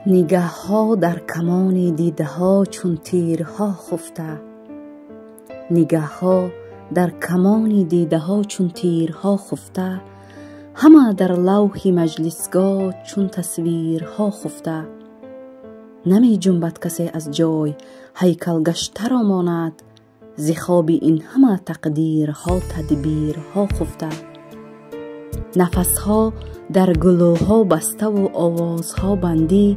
نگه ها در کمان دیده ها چون تیرها خفته، نگه ها در کمان دیده ها چون تیرها خفته، همه در لوح مجلسگاه چون تصویرها خفته. نمی جنبد کسی از جای هیکل گشته را ماند، ز خواب این همه تقدیرها تدبیرها خفته. نفسها در گلوها بسته و آوازها بندی،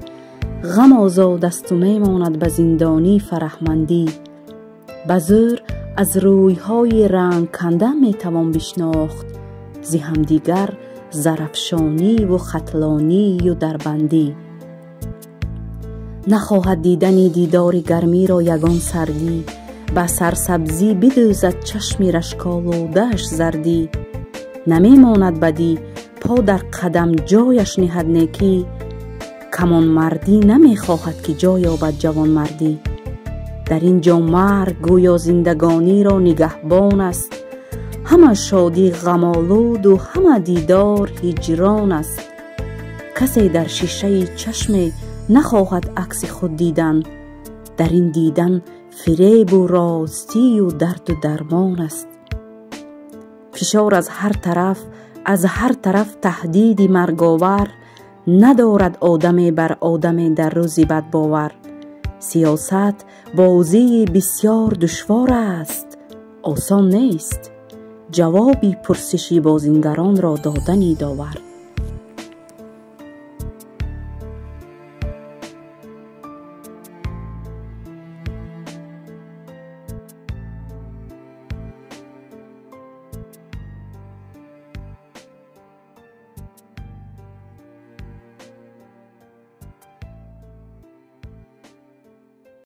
غم آزاد است و می ماند به زندانی فرهمندی. به زور از رویهای رنگ کنده می توان بشناخت، ز همدیگر زرافشانی و ختلانی و دربندی. نخواهد دیدن دیدار گرمی را یگان سردی، به سرسبزی بدوزد چشم رشک‌آلوده‌اش زردی. نمی ماند بدی پا در قدم جایش نهد نیکی، کمان مردی نمی خواهد که جای یابد جوان مردی. در این جا مرگ گویا زندگانی را نگهبان است، همه شادی غم‌آلود و همه دیدار هجران است. کسی در شیشه چشم نخواهد عکس خود دیدن، در این دیدن فریب و راستی و درد و درمان است. فشار از هر طرف تهدید مرگاور، ندارد آدمی بر آدمی در روزی بد باور. سیاست بازی بسیار دشوار است، آسان نیست جوابی پرسشی بازیگران را دادنی داور.